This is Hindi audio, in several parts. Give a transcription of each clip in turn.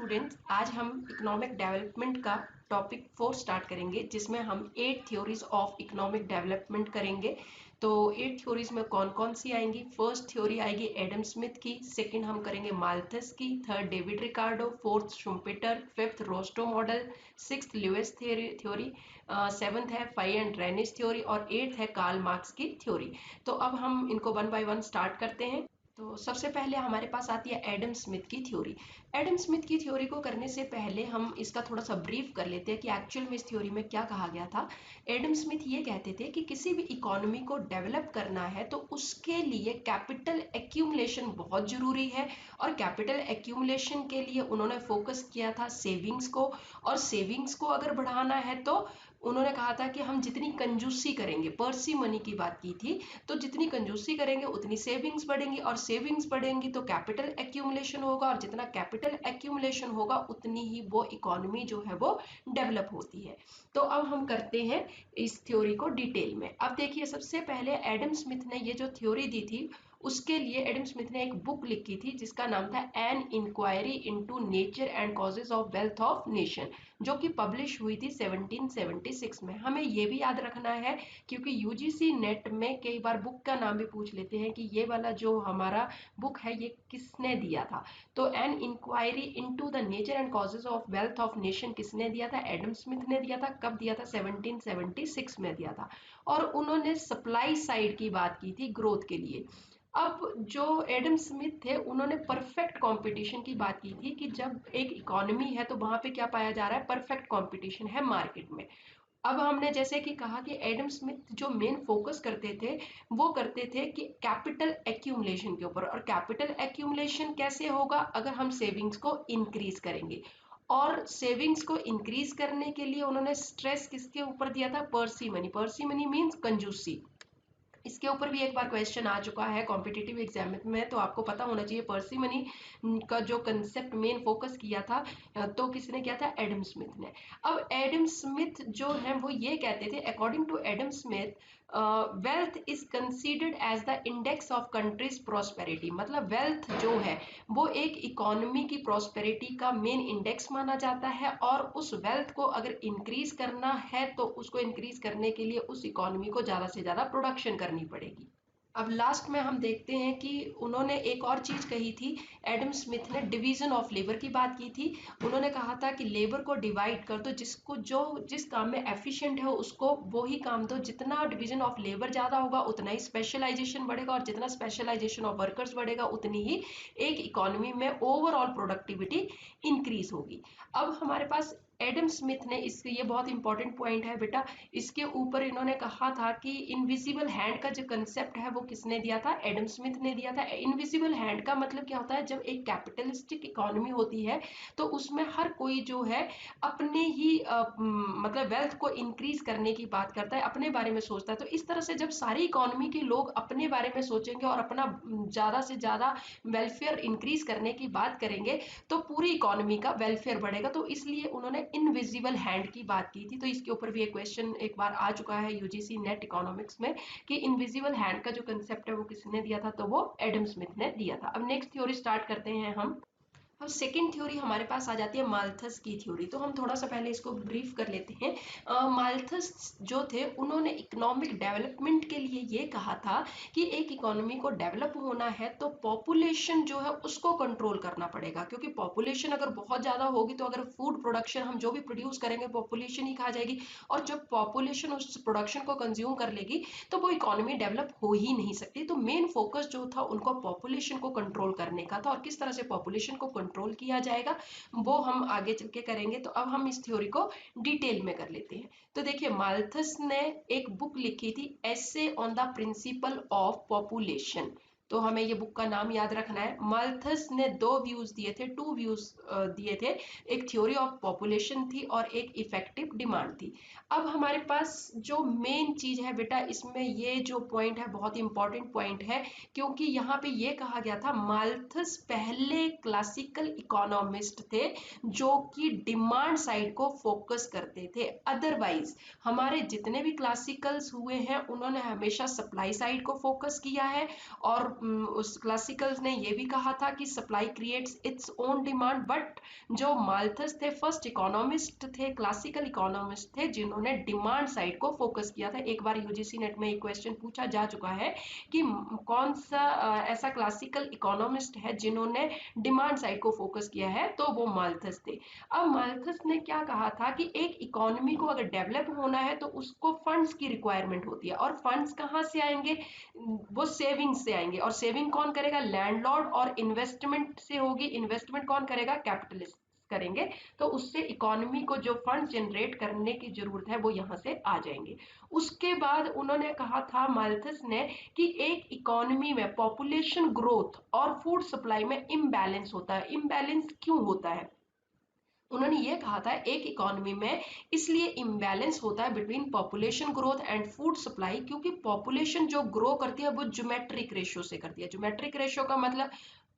स्टूडेंट्स, आज हम इकोनॉमिक डेवलपमेंट का टॉपिक 4 स्टार्ट करेंगे जिसमें हम 8 थ्योरीज ऑफ इकोनॉमिक डेवलपमेंट करेंगे। तो 8 थ्योरीज में कौन कौन सी आएंगी? फर्स्ट थ्योरी आएगी एडम स्मिथ की, सेकंड हम करेंगे माल्थस की, third David Ricardo, fourth Schumpeter, fifth Rostow model, sixth Lewis theory, seventh है फाई एंड रेनिस थ्योरी और एट्थ है कार्ल मार्क्स की थ्योरी। तो अब हम इनको वन बाय वन स्टार्ट करते हैं। तो सबसे पहले हमारे पास आती है एडम स्मिथ की थ्योरी। एडम स्मिथ की थ्योरी को करने से पहले हम इसका थोड़ा सा ब्रीफ कर लेते हैं कि एक्चुअल में इस थ्योरी में क्या कहा गया था। एडम स्मिथ ये कहते थे कि किसी भी इकोनॉमी को डेवलप करना है तो उसके लिए कैपिटल एक्यूमुलेशन बहुत जरूरी है, और कैपिटल एक्यूमुलेशन के लिए उन्होंने फोकस किया था सेविंग्स को, और सेविंग्स को अगर बढ़ाना है तो उन्होंने कहा था कि हम जितनी कंजूसी करेंगे, पर्सी मनी की बात की थी, तो जितनी कंजूसी करेंगे उतनी सेविंग्स बढ़ेंगी, और सेविंग्स बढ़ेंगी तो कैपिटल एक्यूमुलेशन होगा, और जितना कैपिटल एक्यूमुलेशन होगा उतनी ही वो इकोनॉमी जो है वो डेवलप होती है। तो अब हम करते हैं इस थ्योरी को डिटेल में। अब देखिए, सबसे पहले एडम स्मिथ ने ये जो थ्योरी दी थी उसके लिए एडम स्मिथ ने एक बुक लिखी थी जिसका नाम था an inquiry into nature and causes of wealth of nation, जो कि पब्लिश हुई थी 1776 में। हमें ये भी याद रखना है क्योंकि यूजीसी नेट में कई बार बुक का नाम भी पूछ लेते हैं कि ये वाला जो हमारा बुक है ये किसने दिया था। तो an inquiry into the nature and causes of wealth of nation किसने दिया था? एडम स्मिथ ने दिया था। कब दिया था? 1776 में दिया था। और उन्होंने सप्लाई साइड की बात की थी ग्रोथ के लिए। अब जो एडम स्मिथ थे उन्होंने परफेक्ट कंपटीशन की बात की थी कि जब एक इकोनॉमी है तो वहां पे क्या पाया जा रहा है? परफेक्ट कंपटीशन है मार्केट में। अब हमने जैसे कि कहा कि एडम स्मिथ जो मेन फोकस करते थे वो करते थे कि कैपिटल एक्यूमुलेशन के ऊपर। और कैपिटल एक्यूमुलेशन कैसे होगा? अगर हम सेविंग्स को इंक्रीज करेंगे, और सेविंग्स को इंक्रीज करने के लिए उन्होंने स्ट्रेस किसके ऊपर दिया था? पर्सी मनी। पर्सी मनी मीन्स कंजूसी। इसके ऊपर भी एक बार क्वेश्चन आ चुका है कॉम्पिटिटिव एग्जाम में, तो आपको पता होना चाहिए पर्सी मनी का जो कंसेप्ट मेन फोकस किया था तो किसने किया था? एडम स्मिथ ने। अब एडम स्मिथ जो है वो ये कहते थे, according to Adam Smith, wealth is considered as the index of country's prosperity. मतलब वेल्थ जो है वो एक इकोनॉमी की प्रोस्पेरिटी का मेन इंडेक्स माना जाता है, और उस वेल्थ को अगर इंक्रीज करना है तो उसको इंक्रीज करने के लिए उस इकोनॉमी को ज्यादा से ज्यादा प्रोडक्शन करनी पड़ेगी। अब लास्ट में हम देखते हैं कि उन्होंने एक और चीज कही थी। एडम स्मिथ ने डिवीजन ऑफ लेबर की बात की थी। उन्होंने कहा था कि लेबर को डिवाइड कर दो, जिसको जो जिस काम में एफिशिएंट है उसको वो ही काम दो। जितना डिवीजन ऑफ लेबर ज्यादा होगा उतना ही स्पेशलाइजेशन बढ़ेगा, और जितना स्पेशलाइजेशन ऑफ वर्कर्स बढ़ेगा उतनी ही एक इकोनॉमी में ओवरऑल प्रोडक्टिविटी इंक्रीज होगी। अब हमारे पास एडम स्मिथ ने इसके, ये बहुत इंपॉर्टेंट पॉइंट है बेटा, इसके ऊपर इन्होंने कहा था कि इनविजिबल हैंड का जो कंसेप्ट है वो किसने दिया था? एडम स्मिथ ने दिया था। इनविजिबल हैंड का मतलब क्या होता है? जब एक कैपिटलिस्टिक इकोनॉमी होती है तो उसमें हर कोई जो है अपने ही मतलब वेल्थ को इंक्रीज करने की बात करता है, अपने बारे में सोचता है। तो इस तरह से जब सारी इकोनॉमी के लोग अपने बारे में सोचेंगे और अपना ज्यादा से ज्यादा वेलफेयर इंक्रीज करने की बात करेंगे तो पूरी इकोनॉमी का वेलफेयर बढ़ेगा। तो इसलिए उन्होंने इनविजिबल हैंड की बात की थी। तो इसके ऊपर भी एक क्वेश्चन एक बार आ चुका है यूजीसी नेट इकोनॉमिक्स में कि इनविजिबल हैंड का जो कंसेप्ट है वो किसने दिया था? तो वो एडम स्मिथ ने दिया था। अब नेक्स्ट थ्योरी स्टार्ट करते हैं हम। अब सेकेंड थ्योरी हमारे पास आ जाती है माल्थस की थ्योरी। तो हम थोड़ा सा पहले इसको ब्रीफ कर लेते हैं। माल्थस जो थे उन्होंने इकोनॉमिक डेवलपमेंट के लिए ये कहा था कि एक इकोनॉमी को डेवलप होना है तो पॉपुलेशन जो है उसको कंट्रोल करना पड़ेगा, क्योंकि पॉपुलेशन अगर बहुत ज्यादा होगी तो अगर फूड प्रोडक्शन हम जो भी प्रोड्यूस करेंगे पॉपुलेशन ही खा जाएगी, और जब पॉपुलेशन उस प्रोडक्शन को कंज्यूम कर लेगी तो वो इकोनॉमी डेवलप हो ही नहीं सकती। तो मेन फोकस जो था उनको पॉपुलेशन को कंट्रोल करने का था, और किस तरह से पॉपुलेशन को कंट्रोल किया जाएगा वो हम आगे चल के करेंगे। तो अब हम इस थ्योरी को डिटेल में कर लेते हैं। तो देखिए, माल्थस ने एक बुक लिखी थी, essay on the principle of population. तो हमें ये बुक का नाम याद रखना है। माल्थस ने दो व्यूज दिए थे, टू व्यूज दिए थे। एक थ्योरी ऑफ पॉपुलेशन थी और एक इफेक्टिव डिमांड थी। अब हमारे पास जो मेन चीज है बेटा, इसमें ये जो पॉइंट है बहुत इंपॉर्टेंट पॉइंट है, क्योंकि यहाँ पे ये कहा गया था माल्थस पहले क्लासिकल इकोनॉमिस्ट थे जो कि डिमांड साइड को फोकस करते थे। अदरवाइज हमारे जितने भी क्लासिकल्स हुए हैं उन्होंने हमेशा सप्लाई साइड को फोकस किया है, और उस क्लासिकल्स ने ये भी कहा था कि supply creates its own demand, but जो माल्थस थे फर्स्ट इकोनॉमिस्ट थे, क्लासिकल इकोनॉमिस्ट थे, जिन्होंने डिमांड साइड को फोकस किया था। एक बार यूजीसी नेट में एक क्वेश्चन पूछा जा चुका है कि कौन सा ऐसा क्लासिकल इकोनॉमिस्ट है जिन्होंने डिमांड साइड को फोकस किया है, तो वो माल्थस थे। अब माल्थस ने क्या कहा था कि एक इकोनॉमी को अगर डेवलप होना है तो उसको फंड्स की रिक्वायरमेंट होती है, और फंड्स कहाँ से आएंगे, वो सेविंग से आएंगे। और सेविंग कौन करेगा, लैंडलॉर्ड, और इन्वेस्टमेंट से होगी, इन्वेस्टमेंट कौन करेगा, कैपिटलिस्ट करेंगे। तो उससे इकोनॉमी को जो फंड जनरेट करने की जरूरत है वो यहाँ से आ जाएंगे। उसके बाद उन्होंने कहा था माल्थस ने कि एक इकोनॉमी में पॉपुलेशन ग्रोथ और फूड सप्लाई में इम्बैलेंस होता है। इम्बैलेंस क्यों होता है, उन्होंने ये कहा था एक इकोनॉमी में इसलिए इम्बैलेंस होता है between population growth and food supply, क्योंकि पॉपुलेशन जो ग्रो करती है वो ज्योमेट्रिक रेशियो से करती है। ज्योमेट्रिक रेशियो का मतलब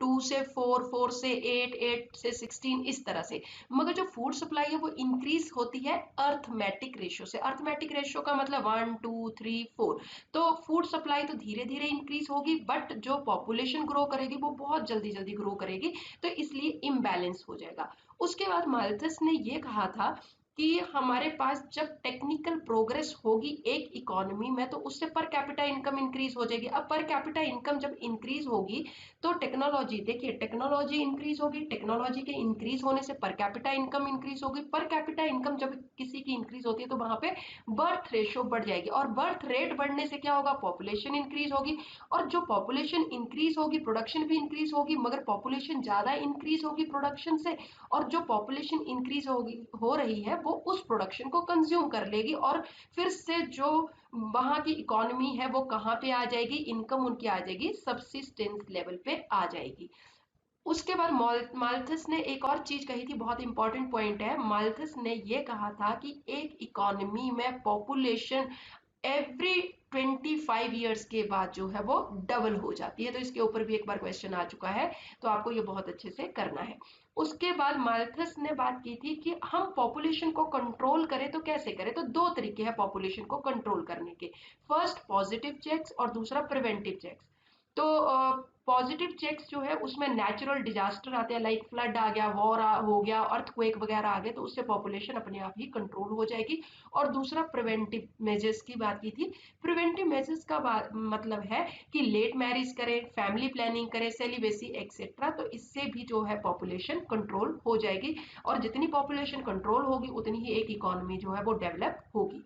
2 से 4, 4 से 8, 8 से 16, इस तरह से। मगर जो फूड सप्लाई है वो इंक्रीज होती है अर्थमेटिक रेशियो से। अर्थमेटिक रेशियो का मतलब 1, 2, 3, 4। तो फूड सप्लाई तो धीरे धीरे इंक्रीज होगी, बट जो पॉपुलेशन ग्रो करेगी वो बहुत जल्दी जल्दी ग्रो करेगी, तो इसलिए इम्बैलेंस हो जाएगा। उसके बाद माल्थस ने ये कहा था कि हमारे पास जब टेक्निकल प्रोग्रेस होगी एक इकोनॉमी में तो उससे पर कैपिटा इनकम इंक्रीज हो जाएगी। अब पर कैपिटा इनकम जब इंक्रीज होगी तो टेक्नोलॉजी, देखिए टेक्नोलॉजी इंक्रीज होगी, टेक्नोलॉजी के इंक्रीज होने से पर कैपिटा इनकम इंक्रीज होगी। पर कैपिटा इनकम जब किसी की इंक्रीज होती है तो वहां पे बर्थ रेशियो बढ़ जाएगी, और बर्थ रेट बढ़ने से क्या होगा, पॉपुलेशन इंक्रीज होगी। और जो पॉपुलेशन इंक्रीज होगी प्रोडक्शन भी इंक्रीज होगी, मगर पॉपुलेशन ज्यादा इंक्रीज होगी प्रोडक्शन से, और जो पॉपुलेशन इंक्रीज होगी हो रही है वो उस प्रोडक्शन को कंज्यूम कर लेगी, और फिर से जो वहां की इकोनॉमी है वो कहाँ पे आ जाएगी, इनकम उनकी आ जाएगी सबसिस्टेंस लेवल पे आ जाएगी। उसके बाद माल्थस ने एक और चीज कही थी, बहुत इंपॉर्टेंट पॉइंट है। माल्थस ने ये कहा था कि एक इकोनॉमी में पॉपुलेशन एवरी 25 ईयर्स के बाद जो है वो डबल हो जाती है। तो इसके ऊपर भी एक बार क्वेश्चन आ चुका है, तो आपको ये बहुत अच्छे से करना है। उसके बाद माल्थस ने बात की थी कि हम पॉपुलेशन को कंट्रोल करें तो कैसे करें, तो दो तरीके हैं पॉपुलेशन को कंट्रोल करने के। फर्स्ट पॉजिटिव चेक्स और दूसरा प्रिवेंटिव चेक्स। तो पॉजिटिव चेक्स जो है उसमें नेचुरल डिजास्टर आते हैं, लाइक फ्लड आ गया, वॉर हो गया, अर्थक्वेक वगैरह आ गए, तो उससे पॉपुलेशन अपने आप ही कंट्रोल हो जाएगी। और दूसरा प्रिवेंटिव मेजर्स की बात की थी। प्रिवेंटिव मेजर्स का मतलब है कि लेट मैरिज करें, फैमिली प्लानिंग करें, सेलिबेसी एक्सेट्रा, तो इससे भी जो है पॉपुलेशन कंट्रोल हो जाएगी। और जितनी पॉपुलेशन कंट्रोल होगी उतनी ही एक इकोनॉमी जो है वो डेवलप होगी।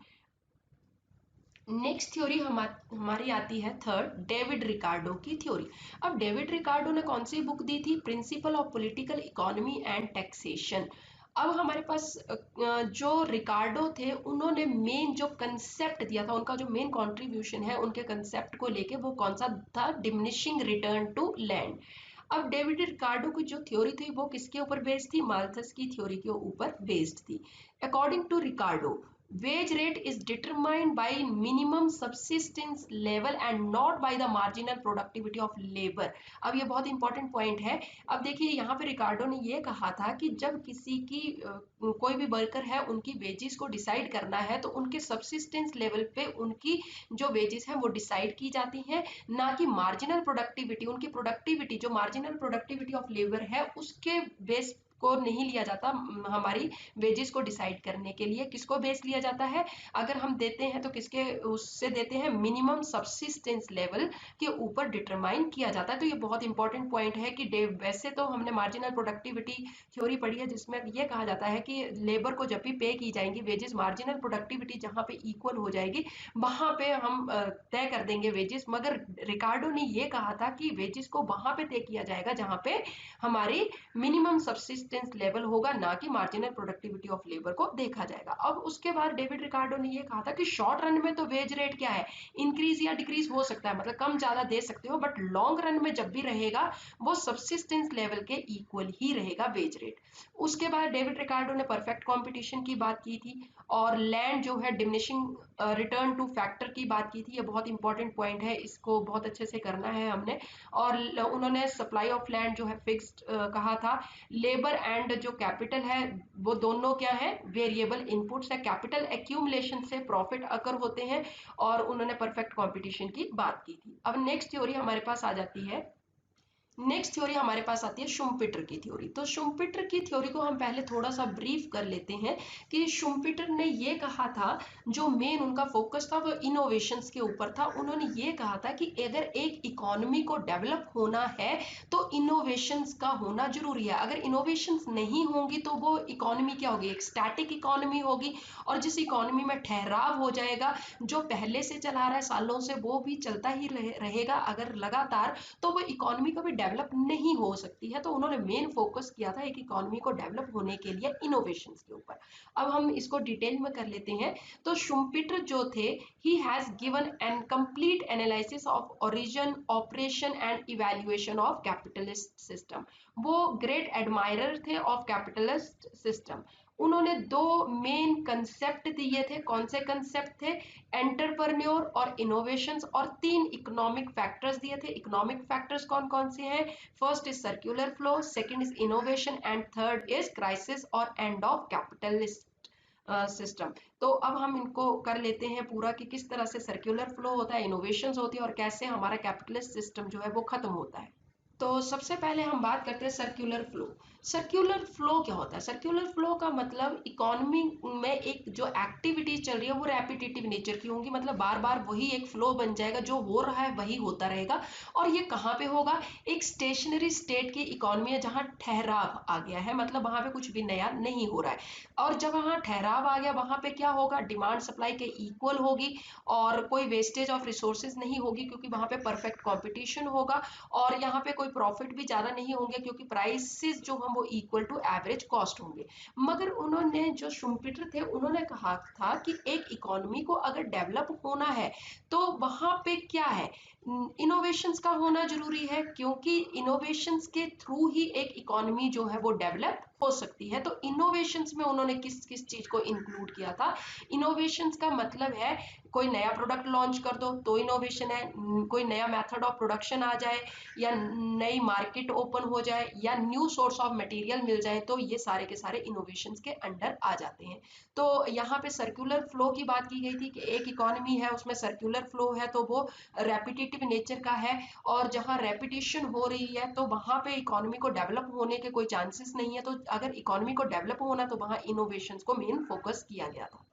नेक्स्ट थ्योरी हमारी आती है थर्ड, डेविड रिकार्डो की थ्योरी। अब डेविड रिकार्डो ने कौन सी बुक दी थी, principle of political economy and taxation. अब हमारे पास जो रिकार्डो थे उन्होंने मेन जो कंसेप्ट दिया था, उनका जो मेन कंट्रीब्यूशन है उनके कंसेप्ट को लेके वो कौन सा था, डिमिनिशिंग रिटर्न टू लैंड। अब डेविड रिकार्डो की जो थ्योरी थी वो किसके ऊपर बेस्ड थी, माल्थस की थ्योरी के ऊपर बेस्ड थी। According to Ricardo, wage rate is determined by minimum subsistence level and not by the marginal productivity of labor। अब ये बहुत इंपॉर्टेंट पॉइंट है। अब देखिए यहाँ पे रिकार्डो ने ये कहा था कि जब किसी की कोई भी वर्कर है उनकी वेजेस को डिसाइड करना है तो उनके सबसिस्टेंस लेवल पे उनकी जो वेजेस हैं वो डिसाइड की जाती हैं, ना कि मार्जिनल प्रोडक्टिविटी। उनकी प्रोडक्टिविटी जो मार्जिनल प्रोडक्टिविटी ऑफ लेबर है उसके बेस को नहीं लिया जाता हमारी वेजेस को डिसाइड करने के लिए। किसको बेस लिया जाता है, अगर हम देते हैं तो किसके उससे देते हैं, मिनिमम सबसिस्टेंस लेवल के ऊपर डिटरमाइन किया जाता है। तो ये बहुत इंपॉर्टेंट पॉइंट है कि वैसे तो हमने मार्जिनल प्रोडक्टिविटी थ्योरी पढ़ी है जिसमें ये कहा जाता है कि लेबर को जब भी पे की जाएंगी वेजेस, मार्जिनल प्रोडक्टिविटी जहां पे इक्वल हो जाएगी वहां पे हम तय कर देंगे वेजेस। मगर रिकार्डो ने ये कहा था कि वेजेस को वहां पे तय किया जाएगा जहां पे हमारी मिनिमम सबसिस्टेंस लेवल होगा, ना कि मार्जिनल प्रोडक्टिविटी ऑफ लेबर को देखा जाएगा। अब उसके बाद डेविड रिकार्डो ने ये कहा था कि शॉर्ट रन में तो वेज रेट क्या है, इंक्रीज या डिक्रीज हो सकता है, मतलब कम ज्यादा दे सकते हो, बट लॉन्ग रन में जब भी रहेगा वो सबसिस्टेंस लेवल के इक्वल ही रहेगा वेज रेट। उसके बाद डेविड रिकार्डो ने परफेक्ट कॉम्पिटिशन की बात की थी, और लैंड जो है डिमिनिशिंग रिटर्न टू फैक्टर की बात की थी, ये बहुत इंपॉर्टेंट पॉइंट है, इसको बहुत अच्छे से करना है हमने। और उन्होंने सप्लाई ऑफ लैंड जो है फिक्स्ड कहा था। लेबर एंड जो कैपिटल है वो दोनों क्या है, वेरिएबल इनपुट्स है, कैपिटल एक्यूमुलेशन से प्रॉफिट अकर होते हैं। और उन्होंने परफेक्ट कंपटीशन की बात की थी। अब नेक्स्ट थ्योरी हमारे पास आ जाती है, नेक्स्ट थ्योरी हमारे पास आती है शुम्पिटर की थ्योरी। तो शुम्पिटर की थ्योरी को हम पहले थोड़ा सा ब्रीफ कर लेते हैं कि शुम्पिटर ने ये कहा था, जो मेन उनका फोकस था वो इनोवेशंस के ऊपर था। उन्होंने ये कहा था कि अगर एक इकोनॉमी को डेवलप होना है तो इनोवेशंस का होना जरूरी है। अगर इनोवेशंस नहीं होंगी तो वो इकोनॉमी क्या होगी, एक स्टैटिक इकोनॉमी होगी। और जिस इकोनॉमी में ठहराव हो जाएगा, जो पहले से चला रहा है सालों से वो भी चलता ही रहेगा अगर लगातार, तो वो इकोनॉमी कभी डेवलप नहीं हो सकती है। तो उन्होंने मेन फोकस किया था एक इकोनॉमी को डेवलप होने के लिए इनोवेशंस के ऊपर। अब हम इसको डिटेल में कर लेते हैं। तो शुम्पिटर जो थे, he has given an complete analysis of origin, operation and evaluation of capitalist system. वो ग्रेट एडमायरर थे ऑफ कैपिटलिस्ट सिस्टम। उन्होंने दो मेन कंसेप्ट दिए थे। कौन से कंसेप्ट थे, एंटरप्रेन्योर और इनोवेशंस, और तीन इकोनॉमिक फैक्टर्स दिए थे। इकोनॉमिक फैक्टर्स कौन कौन से हैं, first is circular flow, second is innovation and third is crisis और एंड ऑफ कैपिटलिस्ट सिस्टम। तो अब हम इनको कर लेते हैं पूरा कि किस तरह से सर्कुलर फ्लो होता है, इनोवेशंस होती है और कैसे हमारा कैपिटलिस्ट सिस्टम जो है वो खत्म होता है। तो सबसे पहले हम बात करते हैं सर्कुलर फ्लो। सर्कुलर फ्लो क्या होता है, सर्कुलर फ्लो का मतलब इकोनॉमी में एक जो एक्टिविटी चल रही है वो रेपिटेटिव नेचर की होंगी, मतलब बार बार वही एक फ्लो बन जाएगा, जो हो रहा है वही होता रहेगा। और ये कहाँ पे होगा, एक स्टेशनरी स्टेट की इकोनॉमी है जहाँ ठहराव आ गया है, मतलब वहां पे कुछ भी नया नहीं हो रहा है। और जब वहां ठहराव आ गया वहां पे क्या होगा, डिमांड सप्लाई के इक्वल होगी और कोई वेस्टेज ऑफ रिसोर्सेज नहीं होगी, क्योंकि वहां पे परफेक्ट कॉम्पिटिशन होगा। और यहाँ पे कोई प्रॉफिट भी ज्यादा नहीं होंगे, क्योंकि प्राइसेस जो हम वो इक्वल टू एवरेज कॉस्ट होंगे। मगर उन्होंने जो शुम्पिटर थे उन्होंने कहा था कि एक इकोनॉमी को अगर डेवलप होना है तो वहां पे क्या है, इनोवेशंस का होना जरूरी है, क्योंकि इनोवेशंस के थ्रू ही एक इकोनॉमी जो है वो डेवलप हो सकती है। तो इनोवेशंस में उन्होंने किस किस चीज को इंक्लूड किया था, इनोवेशंस का मतलब है कोई नया प्रोडक्ट लॉन्च कर दो तो इनोवेशन है, कोई नया मेथड ऑफ प्रोडक्शन आ जाए, या नई मार्केट ओपन हो जाए, या न्यू सोर्स ऑफ मटेरियल मिल जाए, तो ये सारे के सारे इनोवेशंस के अंडर आ जाते हैं। तो यहाँ पे सर्कुलर फ्लो की बात की गई थी कि एक इकोनॉमी है उसमें सर्कुलर फ्लो है तो वो रेपिटेटिव नेचर का है, और जहाँ रेपिटेशन हो रही है तो वहां पे इकोनॉमी को डेवलप होने के कोई चांसेस नहीं है। तो अगर इकोनॉमी को डेवलप होना तो वहां इनोवेशंस को मेन फोकस किया गया था।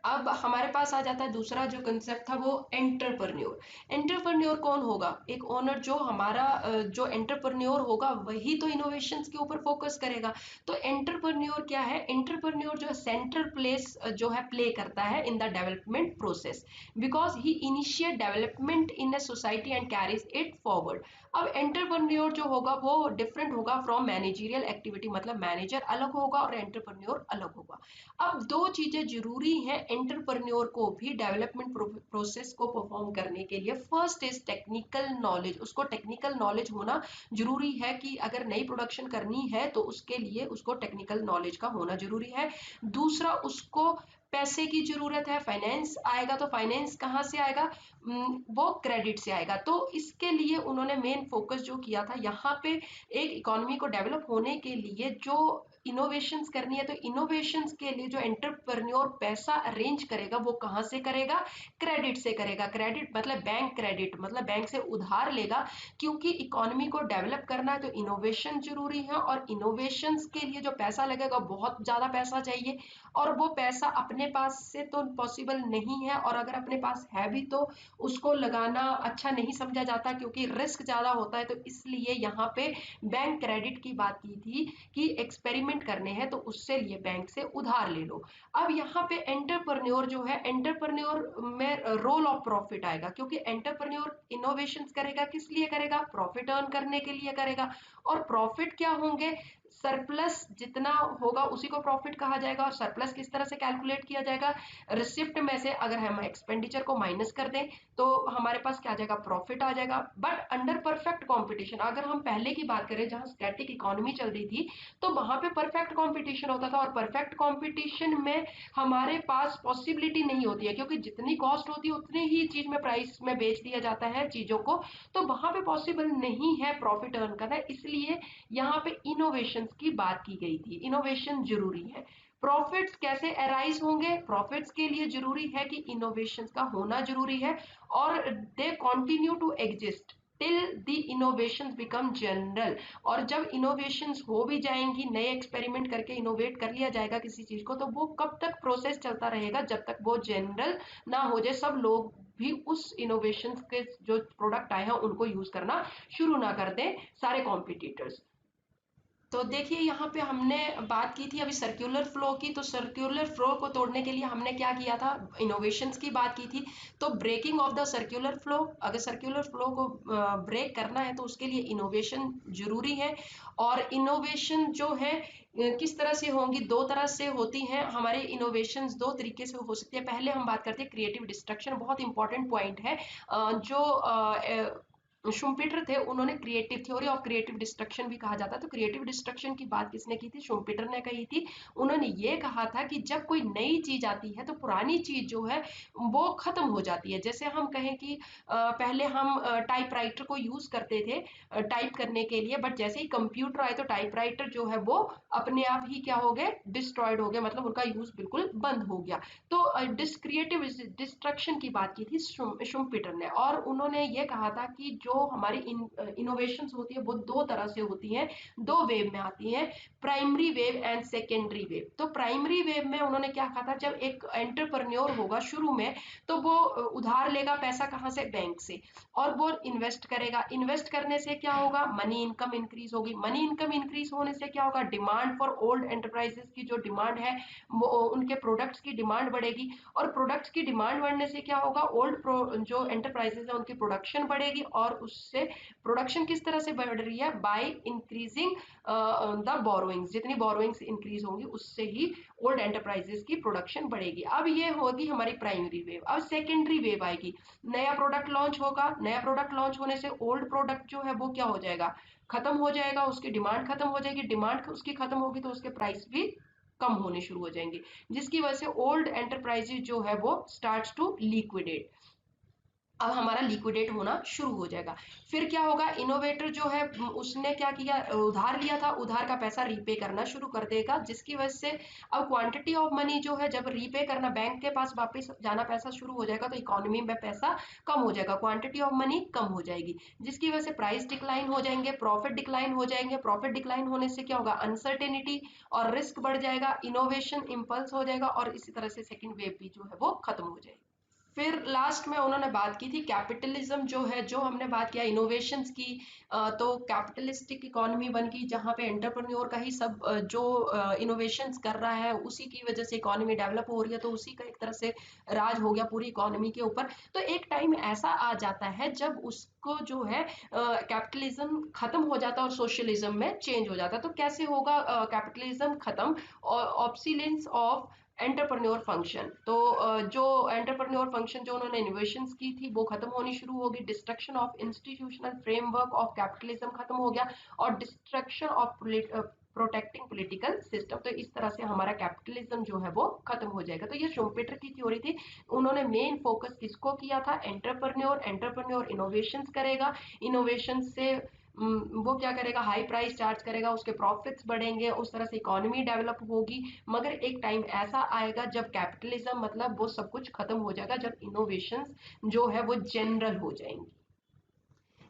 अब हमारे पास आ जाता है दूसरा जो कंसेप्ट था वो एंटरप्रेन्योर। एंटरप्रेन्योर कौन होगा, एक ओनर। जो हमारा जो एंटरप्रेन्योर होगा वही तो इनोवेशंस के ऊपर फोकस करेगा। तो एंटरप्रेन्योर क्या है, एंटरप्रेन्योर जो है सेंट्रल प्लेस जो है प्ले करता है in the development process, because he initiate development in a society and carries it forward. अब एंटरप्रेन्योर जो होगा वो डिफरेंट होगा फ्रॉम मैनेजरियल एक्टिविटी, मतलब मैनेजर अलग होगा और एंटरप्रेन्योर अलग होगा। अब दो चीजें जरूरी हैं एंटरप्रेन्योर को भी डेवलपमेंट प्रोसेस को परफॉर्म करने के लिए। फर्स्ट इज टेक्निकल नॉलेज, उसको टेक्निकल नॉलेज होना जरूरी है कि अगर नई प्रोडक्शन करनी है तो उसके लिए उसको टेक्निकल नॉलेज का होना जरूरी है। दूसरा, उसको पैसे की जरूरत है, फाइनेंस आएगा। तो फाइनेंस कहाँ से आएगा, वो क्रेडिट से आएगा। तो इसके लिए उन्होंने मेन फोकस जो किया था यहाँ पे, एक इकोनॉमी को डेवलप होने के लिए जो इनोवेशंस करनी है तो इनोवेशंस के लिए जो एंटरप्रेन्योर पैसा अरेंज करेगा वो कहाँ से करेगा, क्रेडिट से करेगा। क्रेडिट मतलब बैंक क्रेडिट, मतलब बैंक से उधार लेगा, क्योंकि इकोनॉमी को डेवलप करना है तो इनोवेशन जरूरी है। और इनोवेशंस के लिए जो पैसा लगेगा बहुत ज्यादा पैसा चाहिए, और वो पैसा अपने पास से तो पॉसिबल नहीं है, और अगर अपने पास है भी तो उसको लगाना अच्छा नहीं समझा जाता, क्योंकि रिस्क ज्यादा होता है। तो इसलिए यहाँ पे बैंक क्रेडिट की बात की थी कि एक्सपेरिमेंट करने हैं तो उससे लिए बैंक से उधार ले लो। अब यहाँ पे एंटरप्रेन्योर जो है, एंटरप्रेन्योर में रोल ऑफ प्रॉफिट आएगा, क्योंकि एंटरप्रेन्योर इनोवेशंस करेगा किस लिए करेगा, प्रॉफिट अर्न करने के लिए करेगा। और प्रॉफिट क्या होंगे, सरप्लस जितना होगा उसी को प्रॉफिट कहा जाएगा। और सरप्लस किस तरह से कैलकुलेट किया जाएगा, रिसिप्ट में से अगर हम एक्सपेंडिचर को माइनस कर दें तो हमारे पास क्या आ जाएगा, प्रॉफिट आ जाएगा। बट अंडर परफेक्ट कंपटीशन, अगर हम पहले की बात करें जहां स्टैटिक इकोनॉमी चल रही थी तो वहां पे परफेक्ट कंपटीशन होता था, और परफेक्ट कंपटीशन में हमारे पास पॉसिबिलिटी नहीं होती है, क्योंकि जितनी कॉस्ट होती है उतनी ही चीज में प्राइस में बेच दिया जाता है चीजों को, तो वहां पे पॉसिबल नहीं है प्रॉफिट अर्न करना। इसलिए यहाँ पे इनोवेशंस की बात की गई थी, इनोवेशन जरूरी है। प्रॉफिट्स कैसे अराइज होंगे, प्रॉफिट्स के लिए जरूरी है कि इनोवेशंस का होना जरूरी है, और they continue to exist till the innovations become general. और जब इनोवेशंस हो भी जाएंगी, नए एक्सपेरिमेंट करके इनोवेट कर लिया जाएगा किसी चीज को, तो वो कब तक प्रोसेस चलता रहेगा, जब तक वो जनरल ना हो जाए, सब लोग भी उस इनोवेशन के जो प्रोडक्ट आए हैं उनको यूज करना शुरू ना कर दें सारे कॉम्पिटिटर्स। तो देखिए यहाँ पे हमने बात की थी अभी सर्कुलर फ्लो की, तो सर्कुलर फ्लो को तोड़ने के लिए हमने क्या किया था, इनोवेशंस की बात की थी। तो breaking of the circular flow, अगर सर्कुलर फ्लो को ब्रेक करना है तो उसके लिए इनोवेशन जरूरी है। और इनोवेशन जो है किस तरह से होंगी, दो तरह से होती हैं हमारे इनोवेशंस, दो तरीके से हो सकती है। पहले हम बात करते हैं क्रिएटिव डिस्ट्रक्शन, बहुत इंपॉर्टेंट पॉइंट है। जो शुम्पीटर थे उन्होंने creative theory of creative destruction भी कहा जाता है। तो क्रिएटिव डिस्ट्रक्शन की बात किसने की थी, शुम्पीटर ने कही थी। उन्होंने ये कहा था कि जब कोई नई चीज आती है तो पुरानी चीज जो है वो खत्म हो जाती है। जैसे हम कहें कि पहले हम टाइपराइटर को यूज करते थे टाइप करने के लिए, बट जैसे ही कंप्यूटर आए तो टाइपराइटर जो है वो अपने आप ही क्या हो गए, डिस्ट्रॉयड हो गए, मतलब उनका यूज बिल्कुल बंद हो गया। तो क्रिएटिव डिस्ट्रक्शन की बात की थी शुम्पीटर ने, और उन्होंने ये कहा था कि जो हमारी इनोवेशंस होती है वो दो तरह से होती हैं, दो वेव में आती हैं, primary wave and secondary wave. तो प्राइमरी वेव में उन्होंने क्या कहा था, जब एक एंटरप्रेन्योर होगा शुरू में तो वो उधार लेगा पैसा कहाँ से, बैंक से, और वो इन्वेस्ट करेगा। इन्वेस्ट करने से क्या होगा, मनी इनकम इंक्रीज होगी। मनी इनकम इंक्रीज होने से क्या होगा, डिमांड फॉर ओल्ड एंटरप्राइजेस की जो डिमांड है वो उनके प्रोडक्ट्स की डिमांड बढ़ेगी, और प्रोडक्ट्स की डिमांड बढ़ने से क्या होगा, ओल्ड जो एंटरप्राइजेस है उनकी प्रोडक्शन बढ़ेगी, और उससे प्रोडक्शन किस तरह से बढ़ रही है, बाय इंक्रीजिंग द बोरोइंग्स, जितनी बोरोइंग्स इंक्रीज होंगी उससे ही ओल्ड एंटरप्राइजेस की प्रोडक्शन बढ़ेगी। अब ये होगी हमारी प्राइमरी वेव। अब सेकेंडरी वेव आएगी, नया प्रोडक्ट लॉन्च होगा, नया प्रोडक्ट लॉन्च होने से ओल्ड प्रोडक्ट जो है वो क्या हो जाएगा, खत्म हो जाएगा, उसकी डिमांड खत्म हो जाएगी, डिमांड उसकी खत्म होगी तो उसके प्राइस भी कम होने शुरू हो जाएंगे, जिसकी वजह से ओल्ड एंटरप्राइजेज जो है वो स्टार्ट्स टू लिक्विडेट, अब हमारा लिक्विडेट होना शुरू हो जाएगा। फिर क्या होगा, इनोवेटर जो है उसने क्या किया, उधार लिया था, उधार का पैसा रीपे करना शुरू कर देगा, जिसकी वजह से अब क्वांटिटी ऑफ मनी जो है, जब रीपे करना बैंक के पास वापस जाना पैसा शुरू हो जाएगा तो इकोनॉमी में पैसा कम हो जाएगा, क्वांटिटी ऑफ मनी कम हो जाएगी, जिसकी वजह से प्राइस डिक्लाइन हो जाएंगे, प्रॉफिट डिक्लाइन हो जाएंगे। प्रॉफिट डिक्लाइन होने से क्या होगा, अनसर्टेनिटी और रिस्क बढ़ जाएगा, इनोवेशन इम्पल्स हो जाएगा, और इसी तरह से सेकेंड वेव भी जो है वो खत्म हो जाएगी। फिर लास्ट में उन्होंने बात की थी कैपिटलिज्म जो है, जो हमने बात किया इनोवेशंस की, तो कैपिटलिस्टिक इकोनॉमी बन गई जहाँ पे एंटरप्रेन्योर का ही सब जो इनोवेशंस कर रहा है उसी की वजह से इकोनॉमी डेवलप हो रही है, तो उसी का एक तरह से राज हो गया पूरी इकोनॉमी के ऊपर। तो एक टाइम ऐसा आ जाता है जब उसको जो है कैपिटलिज्म खत्म हो जाता है और सोशलिज्म में चेंज हो जाता है। तो कैसे होगा कैपिटलिज्म खत्म, और ऑब्सिलेंस ऑफ एंटरप्रेन्योर फंक्शन, तो जो एंटरप्रेन्योर फंक्शन जो उन्होंने इनोवेशंस की थी वो खत्म होनी शुरू होगी, destruction of institutional framework of capitalism खत्म हो गया, और destruction of protecting political system. तो इस तरह से हमारा कैपिटलिज्म जो है वो खत्म हो जाएगा। तो ये शुम्पेटर की थ्योरी थी। उन्होंने मेन फोकस किसको किया था, एंटरप्रेन्योर, एंटरप्रेन्योर इनोवेशंस करेगा, इनोवेशन से वो क्या करेगा, हाई प्राइस चार्ज करेगा, उसके प्रॉफिट्स बढ़ेंगे, उस तरह से इकोनॉमी डेवलप होगी। मगर एक टाइम ऐसा आएगा जब कैपिटलिज्म मतलब वो सब कुछ खत्म हो जाएगा, जब इनोवेशंस जो है वो जनरल हो जाएंगी।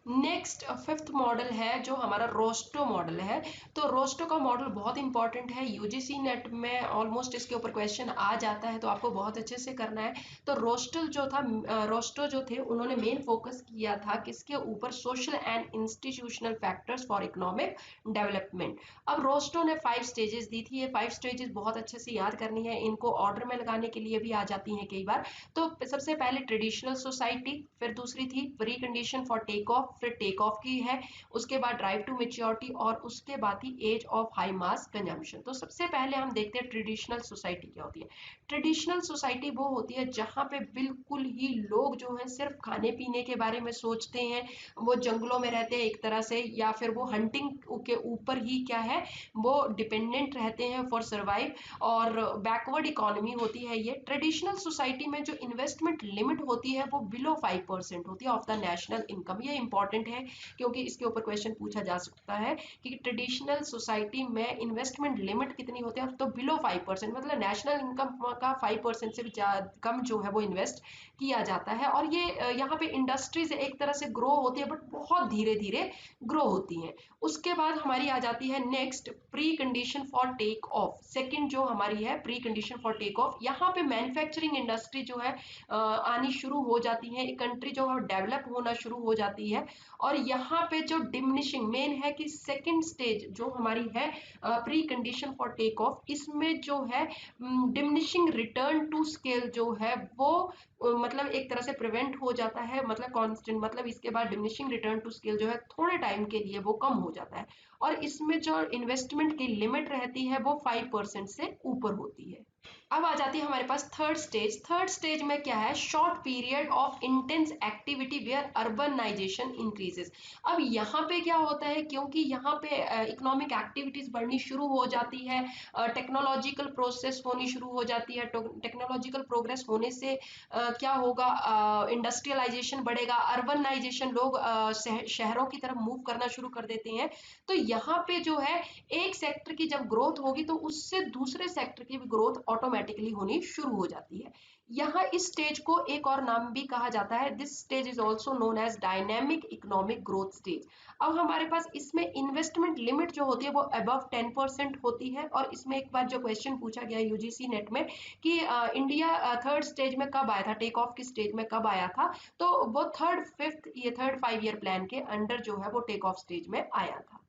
नेक्स्ट फिफ्थ मॉडल है जो हमारा रोस्टो मॉडल है। तो रोस्टो का मॉडल बहुत इंपॉर्टेंट है, यूजीसी नेट में ऑलमोस्ट इसके ऊपर क्वेश्चन आ जाता है, तो आपको बहुत अच्छे से करना है। तो रोस्टो जो था, रोस्टो जो थे उन्होंने मेन फोकस किया था किसके ऊपर, social and institutional factors for economic development. अब रोस्टो ने 5 स्टेजेस दी थी, ये 5 स्टेजेस बहुत अच्छे से याद करनी है, इनको ऑर्डर में लगाने के लिए भी आ जाती हैं कई बार। तो सबसे पहले ट्रेडिशनल सोसाइटी, फिर दूसरी थी precondition for take off, फिर टेक ऑफ की है, उसके बाद ड्राइव टू मेच्योरिटी और उसके बाद ही age of high mass consumption. तो सबसे पहले हम देखते हैं ट्रेडिशनल सोसाइटी क्या होती है। ट्रेडिशनल सोसाइटी वो होती है जहाँ पे बिल्कुल ही लोग जो है सिर्फ खाने पीने के बारे में सोचते हैं, वो जंगलों में रहते हैं एक तरह से, या फिर वो हंटिंग के ऊपर ही क्या है वो डिपेंडेंट रहते हैं फॉर सर्वाइव, और बैकवर्ड इकोनॉमी होती है ये। ट्रेडिशनल सोसाइटी में जो इन्वेस्टमेंट लिमिट होती है वो बिलो 5% होती है ऑफ द नेशनल इनकम। ये इंपॉर्टेंट है क्योंकि इसके ऊपर क्वेश्चन पूछा जा सकता है कि ट्रेडिशनल सोसाइटी में इन्वेस्टमेंट लिमिट कितनी होती है, तो बिलो 5%, मतलब नेशनल इनकम का 5% से भी कम जो है वो इन्वेस्ट किया जाता है। और ये यहाँ पे इंडस्ट्रीज एक तरह से ग्रो होती है बट बहुत धीरे धीरे ग्रो होती हैं। उसके बाद हमारी आ जाती है next precondition for take off. Second जो हमारी है precondition for take off, यहाँ पे मैन्युफैक्चरिंग इंडस्ट्री जो है आनी शुरू हो जाती है, एक कंट्री जो है डेवलप होना शुरू हो जाती है। और यहाँ पे जो डिमिनिशिंग मेन है कि सेकंड स्टेज जो हमारी है precondition for take off, इसमें जो है डिमिनिशिंग रिटर्न टू स्केल जो है वो मतलब एक तरह से प्रिवेंट हो जाता है, मतलब कांस्टेंट, मतलब इसके बाद डिमिनिशिंग रिटर्न टू स्केल जो है थोड़े टाइम के लिए वो कम हो जाता है। और इसमें जो इन्वेस्टमेंट की लिमिट रहती है वो 5% से ऊपर होती है। अब आ जाती है हमारे पास थर्ड स्टेज। थर्ड स्टेज में क्या है, short period of intense activity where urbanisation increases. अब यहाँ पे क्या होता है, क्योंकि यहाँ पे इकोनॉमिक एक्टिविटीज बढ़नी शुरू हो जाती है, टेक्नोलॉजिकल प्रोसेस होनी शुरू हो जाती है, टेक्नोलॉजिकल प्रोग्रेस होने से क्या होगा, इंडस्ट्रियलाइजेशन बढ़ेगा, अर्बनाइजेशन, लोग शहरों की तरफ मूव करना शुरू कर देते हैं। तो यहाँ पे जो है एक सेक्टर की जब ग्रोथ होगी तो उससे दूसरे सेक्टर की भी ग्रोथ ऑटोमेटिकली होनी शुरू हो जाती है। यहाँ इस स्टेज को एक और नाम भी कहा जाता है, this stage is also known as dynamic economic growth stage. अब हमारे पास इसमें इन्वेस्टमेंट लिमिट जो होती है वो अबव 10% होती है। और इसमें एक बार जो क्वेश्चन पूछा गया यूजीसी नेट में कि इंडिया थर्ड स्टेज में कब आया था, टेक ऑफ की स्टेज में कब आया था, तो वो थर्ड 5 ईयर प्लान के अंडर जो है वो टेक ऑफ स्टेज में आया था।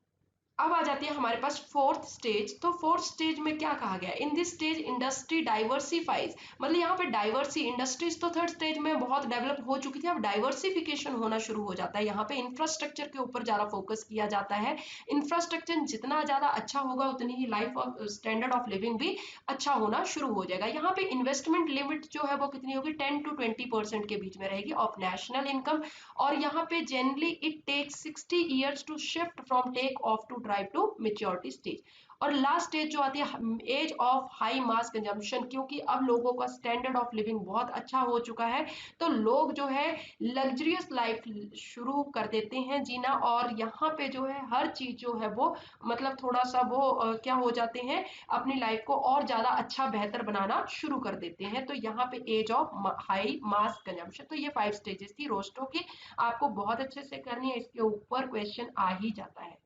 अब आ जाती है हमारे पास फोर्थ स्टेज। तो फोर्थ स्टेज में क्या कहा गया, इन दिस स्टेज इंडस्ट्री डाइवर्सिफाइज, मतलब यहाँ पे डाइवर्सी, इंडस्ट्रीज तो थर्ड स्टेज में बहुत डेवलप हो चुकी थी, अब डाइवर्सिफिकेशन होना शुरू हो जाता है। यहाँ पे इंफ्रास्ट्रक्चर के ऊपर ज्यादा फोकस किया जाता है। इंफ्रास्ट्रक्चर जितना ज्यादा अच्छा होगा उतनी ही life of standard of living भी अच्छा होना शुरू हो जाएगा। यहाँ पे इन्वेस्टमेंट लिमिट जो है वो कितनी होगी, 10 to 20% के बीच में रहेगी ऑफ नेशनल इनकम। और यहाँ पे generally it takes 60 years to shift from take off to drive to maturity stage. और लास्ट स्टेज जो आती है age of high mass consumption, क्योंकि अब लोगों का स्टैंडर्ड ऑफ लिविंग बहुत अच्छा हो चुका है, तो लोग जो है लग्जरियस लाइफ शुरू कर देते हैं जीना। और यहाँ पे जो है हर चीज जो है वो मतलब थोड़ा सा वो क्या हो जाते हैं, अपनी लाइफ को और ज्यादा अच्छा बेहतर बनाना शुरू कर देते हैं। तो यहाँ पे age of high mass consumption, तो ये 5 स्टेजेस थी रोस्टो की, आपको बहुत अच्छे से करनी है, इसके ऊपर क्वेश्चन आ ही जाता है।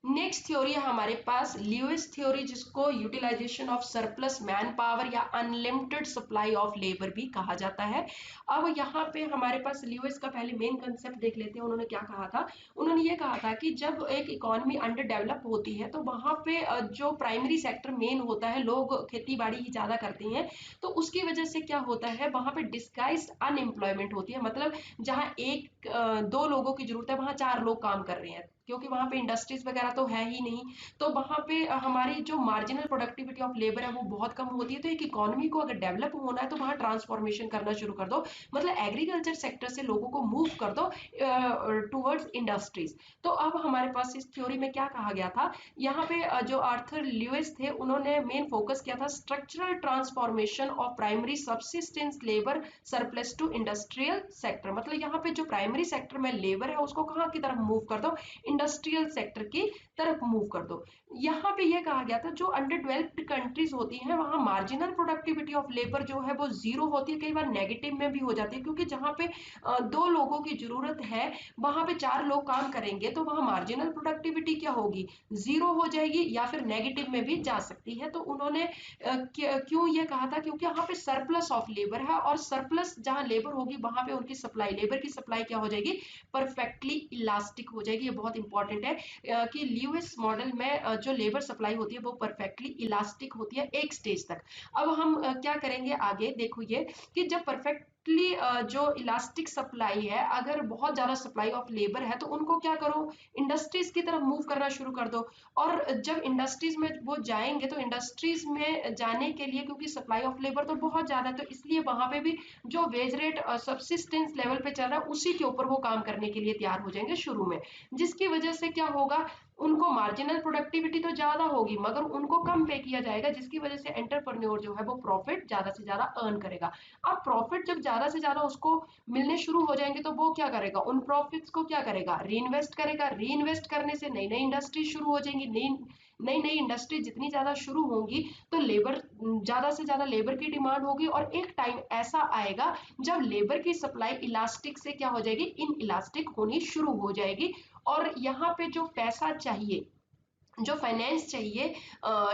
नेक्स्ट थ्योरी है हमारे पास ल्यूइस थ्योरी, जिसको utilisation of surplus manpower या अनलिमिटेड सप्लाई ऑफ लेबर भी कहा जाता है। अब यहाँ पे हमारे पास ल्यूइस का पहले मेन कंसेप्ट देख लेते हैं, उन्होंने क्या कहा था। उन्होंने ये कहा था कि जब एक इकोनॉमी अंडर डेवलप होती है तो वहां पे जो प्राइमरी सेक्टर मेन होता है, लोग खेती बाड़ी ही ज्यादा करते हैं, तो उसकी वजह से क्या होता है वहां पे डिस्गाइज्ड अनएम्प्लॉयमेंट होती है, मतलब जहां एक दो लोगों की जरूरत है वहां 4 लोग काम कर रहे हैं, क्योंकि वहां पे इंडस्ट्रीज वगैरह तो है ही नहीं। तो वहां पे हमारी जो मार्जिनल प्रोडक्टिविटी ऑफ लेबर है वो बहुत कम होती है। तो एक इकोनॉमी को अगर डेवलप होना है तो वहां ट्रांसफॉर्मेशन करना शुरू कर दो, मतलब एग्रीकल्चर सेक्टर से लोगों को मूव कर दो टूवर्ड्स इंडस्ट्रीज। तो अब हमारे पास इस थ्योरी में क्या कहा गया था, यहाँ पे जो आर्थर ल्यूइस थे उन्होंने मेन फोकस किया था structural transformation of primary subsistence labour surplus to industrial sector, मतलब यहाँ पे जो प्राइमरी सेक्टर में लेबर है उसको कहाँ की तरफ मूव कर दो, इंडस्ट्रियल सेक्टर की तरफ मूव कर दो। यहाँ पे ये कहा गया था जो अंडर डेवलप्ड कंट्रीज होती हैं वहां मार्जिनल प्रोडक्टिविटी ऑफ लेबर जो है वो जीरो होती है, कई बार नेगेटिव में भी हो जाती है, क्योंकि जहां पे 2 लोगों की जरूरत है वहां पे 4 लोग काम करेंगे तो वहां मार्जिनल प्रोडक्टिविटी क्या होगी, जीरो हो जाएगी या फिर नेगेटिव में भी जा सकती है। तो उन्होंने क्यों ये कहा था, क्योंकि यहाँ पे सरप्लस ऑफ लेबर है, और सरप्लस जहां लेबर होगी वहां पे उनकी सप्लाई, लेबर की सप्लाई क्या हो जाएगी, परफेक्टली इलास्टिक हो जाएगी। ये बहुत इंपॉर्टेंट है कि ल्यूइस मॉडल में जो लेबर सप्लाई होती है वो परफेक्टली इलास्टिक होती है एक स्टेज तक। अब हम क्या करेंगे आगे, देखो ये कि जब परफेक्ट जो इलास्टिक सप्लाई है, अगर बहुत ज़्यादा सप्लाई ऑफ लेबर है तो उनको क्या करो, इंडस्ट्रीज की तरफ मूव करना शुरू कर दो। और जब इंडस्ट्रीज में वो जाएंगे तो इंडस्ट्रीज में जाने के लिए, क्योंकि सप्लाई ऑफ लेबर तो बहुत ज़्यादा है, तो इसलिए वहां पे भी जो वेज रेट सबसिस्टेंस लेवल पे चल रहा है उसी के ऊपर वो काम करने के लिए तैयार हो जाएंगे शुरू में। जिसकी वजह से क्या होगा, उनको मार्जिनल प्रोडक्टिविटी तो ज्यादा होगी मगर उनको कम पे किया जाएगा, जिसकी वजह से एंटरप्रेन्योर जो है वो प्रॉफिट ज्यादा से ज्यादा अर्न करेगा। अब प्रॉफिट जब ज्यादा से ज्यादा उसको मिलने शुरू हो जाएंगे तो वो क्या करेगा, उन प्रॉफिट्स को क्या करेगा, री इन्वेस्ट करेगा। री इन्वेस्ट करने से नई नई इंडस्ट्री शुरू हो जाएंगी। नई नई नई इंडस्ट्री जितनी ज्यादा शुरू होंगी तो लेबर, ज्यादा से ज्यादा लेबर की डिमांड होगी, और एक टाइम ऐसा आएगा जब लेबर की सप्लाई इलास्टिक से क्या हो जाएगी, इन इलास्टिक होनी शुरू हो जाएगी। और यहाँ पे जो पैसा चाहिए, जो फाइनेंस चाहिए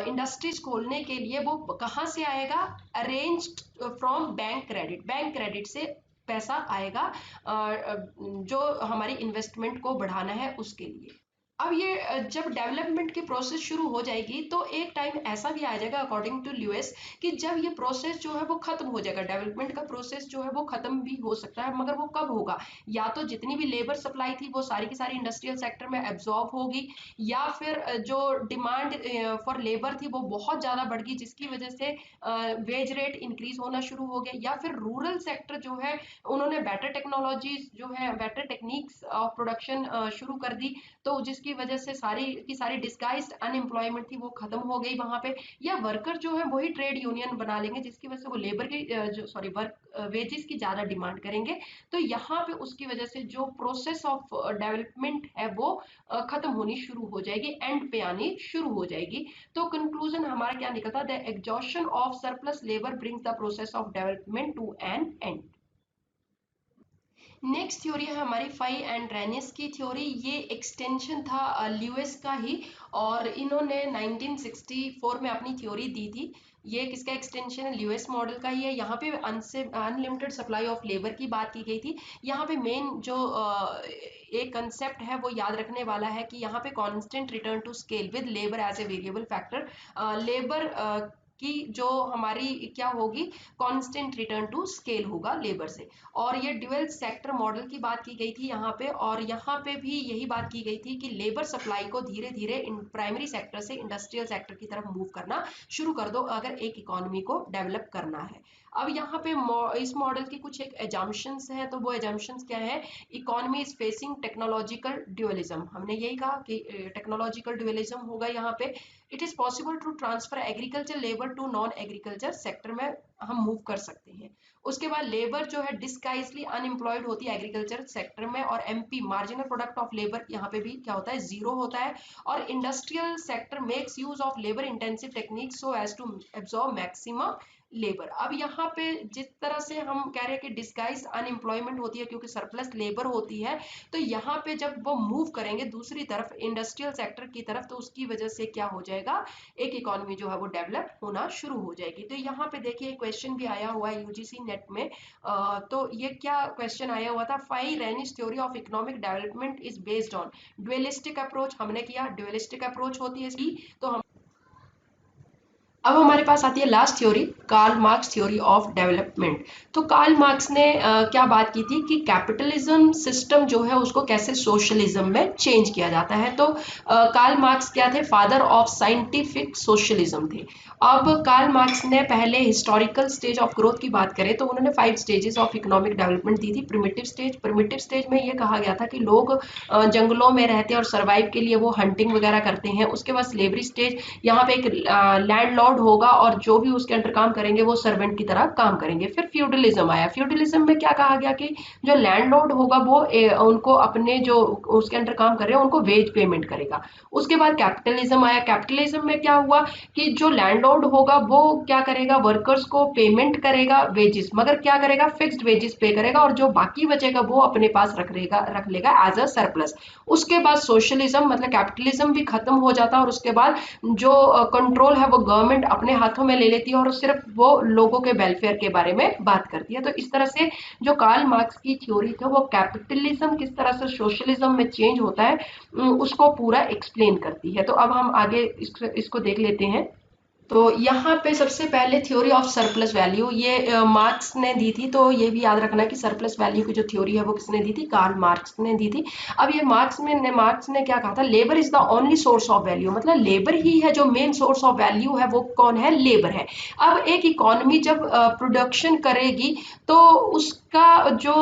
इंडस्ट्रीज खोलने के लिए, वो कहाँ से आएगा, arrange from bank credit. Bank credit से पैसा आएगा जो हमारी इन्वेस्टमेंट को बढ़ाना है उसके लिए। अब ये जब डेवलपमेंट की प्रोसेस शुरू हो जाएगी तो एक टाइम ऐसा भी आ जाएगा अकॉर्डिंग टू ल्यूएस कि जब ये प्रोसेस जो है वो खत्म हो जाएगा, डेवलपमेंट का प्रोसेस जो है वो खत्म भी हो सकता है, मगर वो कब होगा, या तो जितनी भी लेबर सप्लाई थी वो सारी की सारी इंडस्ट्रियल सेक्टर में एब्जॉर्ब होगी, या फिर जो डिमांड फॉर लेबर थी वो बहुत ज्यादा बढ़ गई जिसकी वजह से वेज रेट इंक्रीज होना शुरू हो गया, या फिर रूरल सेक्टर जो है उन्होंने बेटर टेक्नोलॉजीज जो है, बेटर टेक्निक्स ऑफ प्रोडक्शन शुरू कर दी, तो जिसकी वजह से सारी की सारी डिस्गाइज्ड अनएम्प्लॉयमेंट थी वो खत्म हो गई वहां पे। या वर्कर जो है वही ट्रेड यूनियन बना लेंगे जिसकी वजह से वो लेबर की जो सॉरी वर्क वेजेस की ज्यादा डिमांड करेंगे। तो यहाँ पे उसकी वजह से जो प्रोसेस ऑफ डेवलपमेंट है वो खत्म होनी शुरू हो जाएगी, एंड पे आनी शुरू हो जाएगी। तो कंक्लूजन हमारा क्या निकलता, the exhaustion of surplus labour brings the process of development to an end. Next theory है हमारी फाई एंड रेनिस की थ्योरी। ये एक्सटेंशन था ल्यूइस का ही, और इन्होंने 1964 में अपनी थ्योरी दी थी। ये किसका एक्सटेंशन है, ल्यूइस मॉडल का ही है। यहाँ पे अनलिमिटेड सप्लाई ऑफ लेबर की बात की गई थी। यहाँ पे मेन जो एक कंसेप्ट है वो याद रखने वाला है कि यहाँ पे constant return to scale with labour as a variable factor. Labour की जो हमारी क्या होगी, कांस्टेंट रिटर्न टू स्केल होगा लेबर से। और ये ड्यूअल सेक्टर मॉडल की बात की गई थी यहाँ पे, और यहाँ पे भी यही बात की गई थी कि लेबर सप्लाई को धीरे धीरे प्राइमरी सेक्टर से इंडस्ट्रियल सेक्टर की तरफ मूव करना शुरू कर दो अगर एक इकोनॉमी को डेवलप करना है। अब यहाँ पे इस मॉडल की कुछ एक एजम्पशंस हैं, तो वो एजम्पशंस क्या है, economy is facing technological dualism. हमने यही कहा कि टेक्नोलॉजिकल ड्यूअलिज्म होगा यहाँ पे। It is possible to transfer agriculture labour to non agriculture sector में हम मूव कर सकते हैं। उसके बाद लेबर जो है डिस्गाइजली अनएम्प्लॉयड होती है एग्रीकल्चर सेक्टर में, और MP marginal product of labour यहाँ पे भी क्या होता है, जीरो होता है। और industrial sector makes use of labour intensive technique so as to absorb maximum labour. अब यहाँ पे जिस तरह से हम कह रहे हैं कि डिस्गाइज अनएम्प्लॉयमेंट होती है क्योंकि सरप्लस लेबर होती है, तो यहाँ पे जब वो मूव करेंगे दूसरी तरफ इंडस्ट्रियल सेक्टर की तरफ, तो उसकी वजह से क्या हो जाएगा, एक इकोनॉमी जो है वो डेवलप होना शुरू हो जाएगी। तो यहाँ पे देखिए क्वेश्चन भी आया हुआ है यूजीसी नेट में। तो ये क्या क्वेश्चन आया हुआ था, Fei Ranis theory of economic development is based on dualistic approach. हमने किया ड्यूअलिस्टिक अप्रोच होती है इसकी। तो हम अब हमारे पास आती है last theory, Karl Marx theory of development. तो कार्ल मार्क्स ने क्या बात की थी कि कैपिटलिज्म सिस्टम जो है उसको कैसे सोशलिज्म में चेंज किया जाता है। तो कार्ल मार्क्स क्या थे, फादर ऑफ साइंटिफिक सोशलिज्म थे। अब कार्ल मार्क्स ने पहले हिस्टोरिकल स्टेज ऑफ ग्रोथ की बात करें तो उन्होंने 5 स्टेजेस ऑफ इकोनॉमिक डेवलपमेंट दी थी। प्रिमिटिव स्टेज में ये कहा गया था कि लोग जंगलों में रहते हैं और सर्वाइव के लिए वो हंटिंग वगैरह करते हैं। उसके बाद स्लेवरी स्टेज, यहाँ पे एक लैंडलॉर्ड होगा और जो भी उसके अंडर काम करेंगे वो सर्वेंट की तरह काम करेंगे। फिर फ्यूडलिज्म आया। फ्यूडलिज्म में क्या कहा गया कि जो लैंडलॉर्ड होगा वो उनको अपने जो उसके अंडर काम कर रहे हैं उनको वेज पेमेंट करेगा। उसके बाद कैपिटलिज्म आया। कैपिटलिज्म में क्या हुआ कि जो लैंडलॉर्ड होगा वो क्या करेगा, वर्कर्स को पेमेंट करेगा वेजेस, मगर क्या करेगा, फिक्स्ड वेजेस पे करेगा, और जो बाकी बचेगा वो अपने पास रख लेगा एज अ सरप्लस। उसके बाद सोशलिज्म मतलब कैपिटलिज्म भी खत्म हो जाता है, और उसके बाद जो कंट्रोल है वो गवर्नमेंट अपने हाथों में ले लेती है और सिर्फ वो लोगों के वेलफेयर के बारे में बात करती है। तो इस तरह से जो कार्ल मार्क्स की थ्योरी थी वो कैपिटलिज्म किस तरह से सोशलिज्म में चेंज होता है उसको पूरा एक्सप्लेन करती है। तो अब हम आगे इसको देख लेते हैं। तो यहाँ पे सबसे पहले थ्योरी ऑफ सरप्लस वैल्यू, ये मार्क्स ने दी थी, तो ये भी याद रखना कि सरप्लस वैल्यू की जो थ्योरी है वो किसने दी थी, कार्ल मार्क्स ने दी थी। अब ये मार्क्स ने क्या कहा था, labour is the only source of value, मतलब लेबर ही है जो मेन सोर्स ऑफ वैल्यू है, वो कौन है, लेबर है। अब एक इकोनॉमी जब प्रोडक्शन करेगी तो उसका जो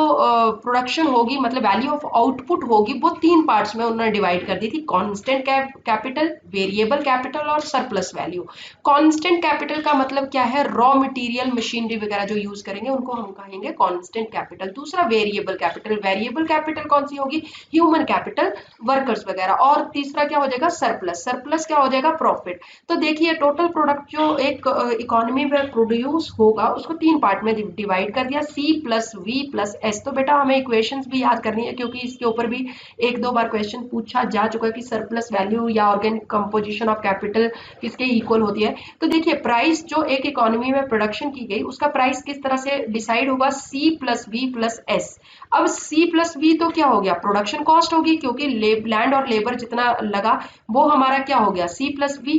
प्रोडक्शन होगी, मतलब वैल्यू ऑफ आउटपुट होगी, वो तीन पार्ट्स में उन्होंने डिवाइड कर दी थी, कांस्टेंट कैपिटल, वेरिएबल कैपिटल और सरप्लस वैल्यू। कांस्टेंट कैपिटल का मतलब क्या है, रॉ मटेरियल, मशीनरी वगैरह जो यूज करेंगे उनको हम कहेंगे कांस्टेंट कैपिटल। दूसरा वेरिएबल कैपिटल, वेरिएबल कैपिटल कौन सी होगी, ह्यूमन कैपिटल, वर्कर्स वगैरह। और तीसरा क्या हो जाएगा, सरप्लस, सरप्लस क्या हो जाएगा, प्रॉफिट। तो देखिए टोटल प्रोडक्ट जो एक इकोनॉमी में प्रोड्यूस होगा उसको तीन पार्ट में डिवाइड कर दिया, C plus V plus S. तो बेटा हमें इक्वेशंस भी याद करनी है, क्योंकि इसके ऊपर भी एक दो बार क्वेश्चन पूछा जा चुका है कि सरप्लस वैल्यू या ऑर्गेनिक कंपोजिशन ऑफ कैपिटल किसके इक्वल होती है। तो देखिए प्राइस जो एक इकोनॉमी में प्रोडक्शन की गई उसका प्राइस किस तरह से डिसाइड होगा, C plus V plus S. अब सी प्लस वी तो क्या हो गया, प्रोडक्शन कॉस्ट होगी, क्योंकि लैंड और लेबर जितना लगा वो हमारा क्या हो गया, C plus V,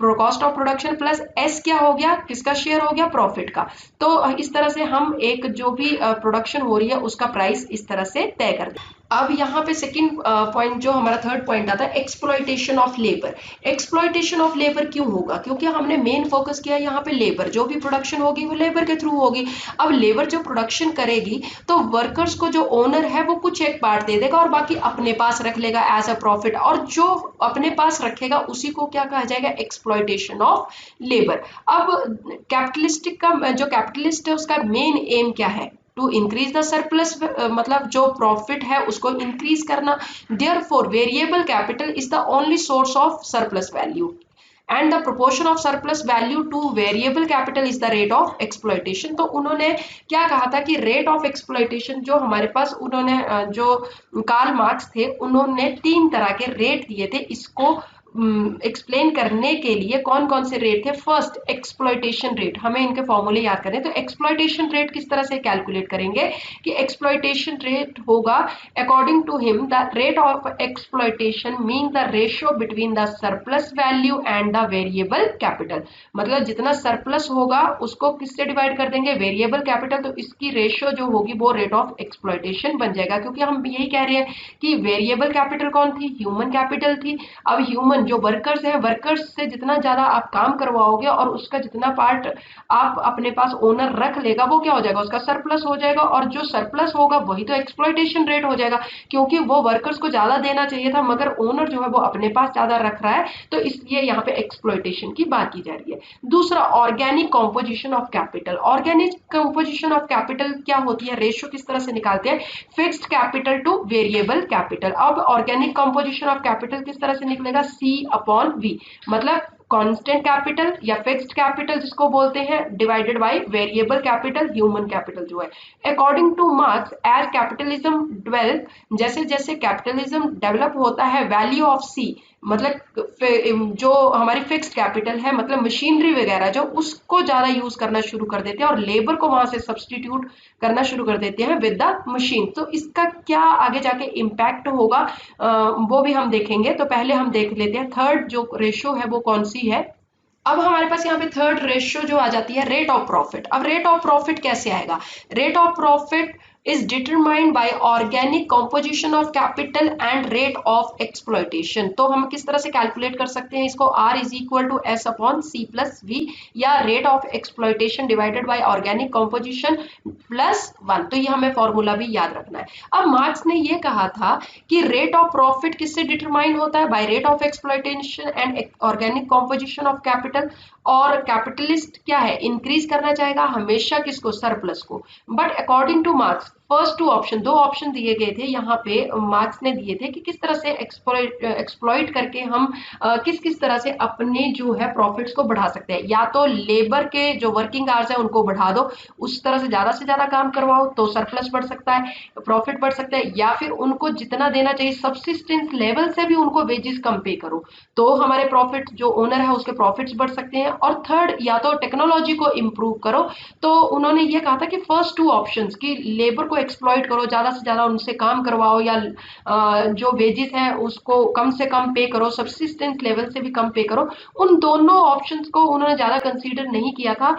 cost of production, plus S क्या हो गया, किसका शेयर हो गया, प्रॉफिट का। तो इस तरह से हम एक जो भी प्रोडक्शन हो रही है उसका प्राइस इस तरह से तय कर दें। अब यहाँ पे सेकंड पॉइंट जो हमारा थर्ड पॉइंट आता है, exploitation of labour. Exploitation of labour क्यों होगा, क्योंकि हमने मेन फोकस किया यहाँ पे लेबर, जो भी प्रोडक्शन होगी वो लेबर के थ्रू होगी। अब लेबर जो प्रोडक्शन करेगी तो वर्कर्स को जो ओनर है वो कुछ एक पार्ट दे देगा और बाकी अपने पास रख लेगा एज अ प्रॉफिट, और जो अपने पास रखेगा उसी को क्या कहा जाएगा, एक्सप्लॉइटेशन ऑफ लेबर। अब कैपिटलिस्टिक का जो कैपिटलिस्ट है उसका मेन एम क्या है, टू इंक्रीज द सरप्लस, मतलब जो प्रॉफिट है उसको इंक्रीज करना। Therefore variable capital is the only source of surplus value and the proportion of surplus value to variable capital is the rate of exploitation. तो उन्होंने क्या कहा था कि रेट ऑफ एक्सप्लॉइटेशन जो हमारे पास, उन्होंने जो कार्ल मार्क्स थे उन्होंने तीन तरह के रेट दिए थे इसको एक्सप्लेन करने के लिए। कौन कौन से रेट थे, फर्स्ट एक्सप्लॉइटेशन रेट, हमें इनके फॉर्मूले याद करें। तो एक्सप्लॉइटेशन रेट किस तरह से कैलकुलेट करेंगे कि एक्सप्लॉइटेशन रेट होगा according to him the rate of exploitation mean the ratio between the surplus value and the variable capital. मतलब जितना सरप्लस होगा उसको किससे डिवाइड कर देंगे, वेरिएबल कैपिटल, तो इसकी रेशियो जो होगी वो रेट ऑफ एक्सप्लॉइटेशन बन जाएगा। क्योंकि हम यही कह रहे हैं कि वेरिएबल कैपिटल कौन थी, ह्यूमन कैपिटल थी। अब ह्यूमन जो वर्कर्स हैं, वर्कर्स से जितना ज्यादा आप काम करवाओगे और उसका जितना पार्ट आप अपने पास ओनर रख लेगा वो क्या हो जाएगा, उसका सरप्लस हो जाएगा, और जो सरप्लस होगा वही तो एक्सप्लॉइटेशन रेट हो जाएगा, क्योंकि वो वर्कर्स को ज्यादा देना चाहिए था मगर ओनर जो है वो अपने पास ज्यादा रख रहा है, तो इसलिए यहाँ पे एक्सप्लॉइटेशन की बात की जा रही है। दूसरा organic composition of capital. Organic composition of capital क्या होती है, रेशियो किस तरह से निकालते हैं, fixed capital to variable capital. अब ऑर्गेनिक कॉम्पोजिशन ऑफ कैपिटल किस तरह से निकलेगा, सी अपॉन वी, मतलब कांस्टेंट कैपिटल या फिक्स्ड कैपिटल जिसको बोलते हैं divided by variable capital, human capital जो है। According to Marx, as capitalism develop, जैसे जैसे कैपिटलिज्म डेवलप होता है, वैल्यू ऑफ सी, मतलब जो हमारी फिक्स्ड कैपिटल है, मतलब मशीनरी वगैरह जो, उसको ज्यादा यूज करना शुरू कर देते हैं और लेबर को वहां से सब्सटीट्यूट करना शुरू कर देते हैं विद द मशीन। तो इसका क्या आगे जाके इम्पैक्ट होगा वो भी हम देखेंगे। तो पहले हम देख लेते हैं थर्ड जो रेशियो है वो कौन सी है। अब हमारे पास यहाँ पे थर्ड रेशियो जो आ जाती है, रेट ऑफ प्रॉफिट। अब रेट ऑफ प्रॉफिट कैसे आएगा, rate of profit is determined by organic composition of capital and rate of exploitation। तो हम किस तरह से कैलकुलेट कर सकते हैं इसको, R is equal to S upon C plus V, या rate of exploitation divided by organic composition plus 1। तो ये हमें फॉर्मूला भी याद रखना है। अब मार्क्स ने ये कहा था कि रेट ऑफ प्रॉफिट किससे डिटरमाइन होता है, by rate of exploitation and organic composition of capital. और कैपिटलिस्ट क्या है, इंक्रीज करना चाहेगा हमेशा किसको, सरप्लस को। But according to Marx, first two option, दो ऑप्शन दिए गए थे यहाँ पे, मार्क्स ने दिए थे कि किस तरह से एक्सप्लॉइट करके हम किस किस तरह से अपने जो है प्रॉफिट्स को बढ़ा सकते हैं। या तो लेबर के जो वर्किंग आवर्स है उनको बढ़ा दो, उस तरह से ज्यादा काम करवाओ तो सरप्लस बढ़ सकता है, प्रॉफिट बढ़ सकता है, या फिर उनको जितना देना चाहिए सब्सिस्टेंस लेवल से भी उनको वेजेस कम पे करो तो हमारे प्रॉफिट, जो ओनर है उसके प्रॉफिट्स बढ़ सकते हैं। और थर्ड, या तो टेक्नोलॉजी को इम्प्रूव करो। तो उन्होंने ये कहा था कि फर्स्ट टू ऑप्शंस की लेबर को को एक्सप्लॉइट करो, ज्यादा से ज्यादा उनसे काम करवाओ, या जो वेजेस है उसको कम से कम पे करो, सब्सिस्टेंस लेवल से भी कम पे करो, उन दोनों ऑप्शंस को उन्होंने ज्यादा कंसीडर नहीं किया था।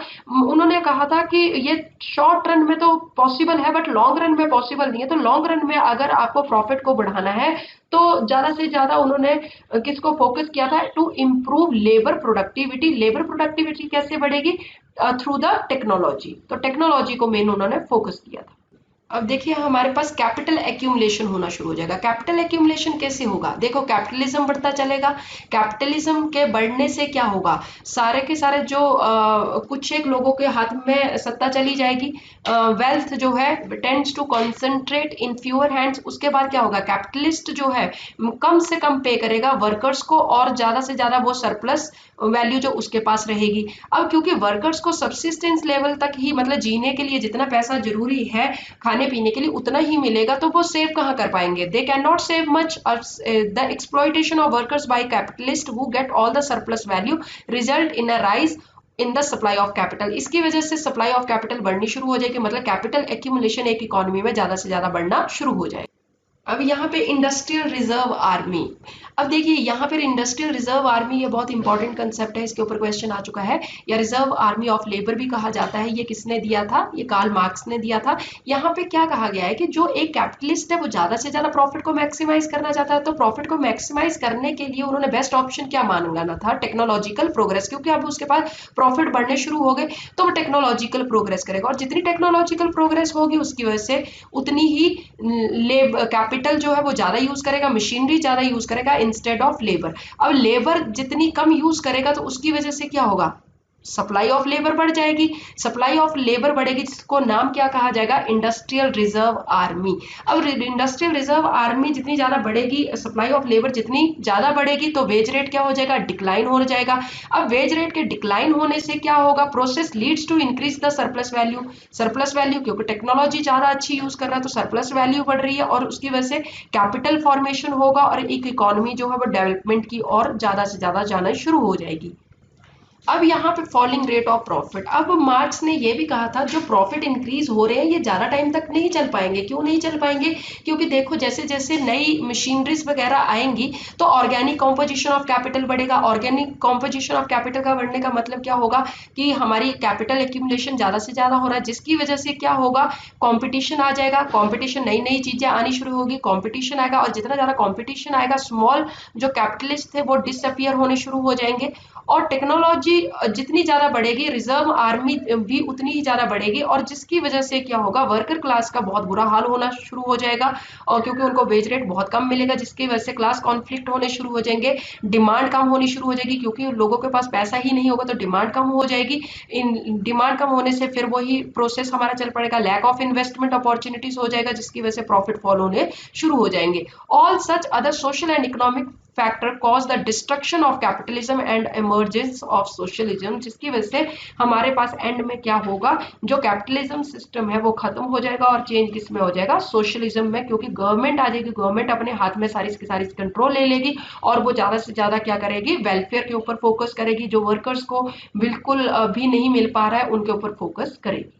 उन्होंने कहा था कि ये शॉर्ट रन में तो पॉसिबल है बट लॉन्ग रन में पॉसिबल नहीं है। तो लॉन्ग रन में अगर आपको प्रॉफिट को बढ़ाना है तो ज्यादा से ज्यादा उन्होंने किसको फोकस किया था, to improve labour productivity. Labour productivity कैसे बढ़ेगी, थ्रू द टेक्नोलॉजी। तो टेक्नोलॉजी को मेन उन्होंने फोकस किया था। अब देखिए हमारे पास कैपिटल एक्यूमुलेशन होना शुरू हो जाएगा। कैपिटल एक्यूमुलेशन कैसे होगा, देखो कैपिटलिज्म बढ़ता चलेगा, कैपिटलिज्म के बढ़ने से क्या होगा, सारे के सारे जो कुछ एक लोगों के हाथ में सत्ता चली जाएगी, वेल्थ जो है tends to concentrate in fewer hands. उसके बाद क्या होगा, कैपिटलिस्ट जो है कम से कम पे करेगा वर्कर्स को, और ज्यादा से ज्यादा वो सरप्लस वैल्यू जो उसके पास रहेगी। अब क्योंकि वर्कर्स को सब्सिस्टेंस लेवल तक ही, मतलब जीने के लिए जितना पैसा जरूरी है खाने पीने के लिए उतना ही मिलेगा, तो वो सेव कहाँ कर पाएंगे, they can not save much. The exploitation of workers by capitalist who get all the surplus value result in a rise in the supply of capital. इसकी वजह से सप्लाई ऑफ कैपिटल बढ़नी शुरू हो जाएगी, मतलब कैपिटल एक्यूमुलेशन एक इकोनॉमी में ज्यादा से ज्यादा बढ़ना शुरू हो जाएगा। अब यहाँ पे इंडस्ट्रियल रिजर्व आर्मी, अब देखिए यहाँ पर इंडस्ट्रियल रिजर्व आर्मी ये बहुत इंपॉर्टेंट कंसेप्ट है, इसके ऊपर क्वेश्चन आ चुका है, या रिजर्व आर्मी ऑफ लेबर भी कहा जाता है। ये किसने दिया था, ये कार्ल मार्क्स ने दिया था। यहाँ पे क्या कहा गया है कि जो एक कैपिटलिस्ट है वो ज्यादा से ज्यादा प्रॉफिट को मैक्सिमाइज करना चाहता है, तो प्रॉफिट को मैक्सिमाइज करने के लिए उन्होंने बेस्ट ऑप्शन क्या माना था, टेक्नोलॉजिकल प्रोग्रेस। क्योंकि अब उसके पास प्रॉफिट बढ़ने शुरू हो गए तो वो टेक्नोलॉजिकल प्रोग्रेस करेगा, और जितनी टेक्नोलॉजिकल प्रोग्रेस होगी उसकी वजह से उतनी ही कैपिटल जो है वो ज्यादा यूज करेगा, मशीनरी ज्यादा यूज करेगा इंस्टेड ऑफ लेबर। अब लेबर जितनी कम यूज करेगा तो उसकी वजह से क्या होगा, सप्लाई ऑफ लेबर बढ़ जाएगी। सप्लाई ऑफ लेबर बढ़ेगी जिसको नाम क्या कहा जाएगा, इंडस्ट्रियल रिजर्व आर्मी। अब इंडस्ट्रियल रिजर्व आर्मी जितनी ज्यादा बढ़ेगी, सप्लाई ऑफ लेबर जितनी ज्यादा बढ़ेगी, तो वेज रेट क्या हो जाएगा, डिक्लाइन हो जाएगा। अब वेज रेट के डिक्लाइन होने से क्या होगा, process leads to increase the surplus value. Surplus value क्योंकि टेक्नोलॉजी ज्यादा अच्छी यूज कर रहा है तो सरप्लस वैल्यू बढ़ रही है, और उसकी वजह से कैपिटल फॉर्मेशन होगा और एक इकोनॉमी जो है वो डेवलपमेंट की और ज्यादा से ज्यादा जाना शुरू हो जाएगी। अब यहाँ पे फॉलिंग रेट ऑफ प्रॉफिट, अब मार्क्स ने ये भी कहा था जो प्रॉफिट इंक्रीज हो रहे हैं ये ज्यादा टाइम तक नहीं चल पाएंगे। क्यों नहीं चल पाएंगे, क्योंकि देखो जैसे जैसे नई मशीनरीज वगैरह आएंगी तो ऑर्गेनिक कॉम्पोजिशन ऑफ कैपिटल बढ़ेगा। ऑर्गेनिक कॉम्पोजिशन ऑफ कैपिटल का बढ़ने का मतलब क्या होगा कि हमारी कैपिटल एक्यूमुलेशन ज्यादा से ज्यादा हो रहा है, जिसकी वजह से क्या होगा, कॉम्पिटिशन आ जाएगा। कॉम्पिटिशन, नई नई चीजें आनी शुरू होगी, कॉम्पिटिशन आएगा, और जितना ज्यादा कॉम्पिटिशन आएगा स्मॉल जो कैपिटलिस्ट थे वो डिसअपियर होने शुरू हो जाएंगे। और टेक्नोलॉजी जितनी ज्यादा बढ़ेगी रिजर्व आर्मी भी उतनी ही ज्यादा बढ़ेगी, और जिसकी वजह से क्या होगा, वर्कर क्लास का बहुत बुरा हाल होना शुरू हो जाएगा, और क्योंकि उनको वेज रेट बहुत कम मिलेगा जिसकी वजह से क्लास कॉन्फ्लिक्ट होने शुरू हो जाएंगे। डिमांड कम होनी शुरू हो जाएगी क्योंकि लोगों के पास पैसा ही नहीं होगा तो डिमांड कम हो जाएगी। इन डिमांड कम होने से फिर वही प्रोसेस हमारा चल पड़ेगा, लैक ऑफ इन्वेस्टमेंट अपॉर्चुनिटीज हो जाएगा जिसकी वजह से प्रॉफिट फॉल होने शुरू हो जाएंगे। All such other social and economic factor cause the destruction of capitalism and emergence of socialism, जिसकी वजह से हमारे पास एंड में क्या होगा, जो कैपिटलिज्म सिस्टम है वो खत्म हो जाएगा और चेंज किस में हो जाएगा, सोशलिज्म में। क्योंकि गवर्नमेंट आ जाएगी, गवर्नमेंट अपने हाथ में सारी की सारी कंट्रोल ले लेगी और वो ज्यादा से ज्यादा क्या करेगी, वेलफेयर के ऊपर फोकस करेगी, जो वर्कर्स को बिल्कुल भी नहीं मिल पा रहा है उनके ऊपर फोकस करेगी।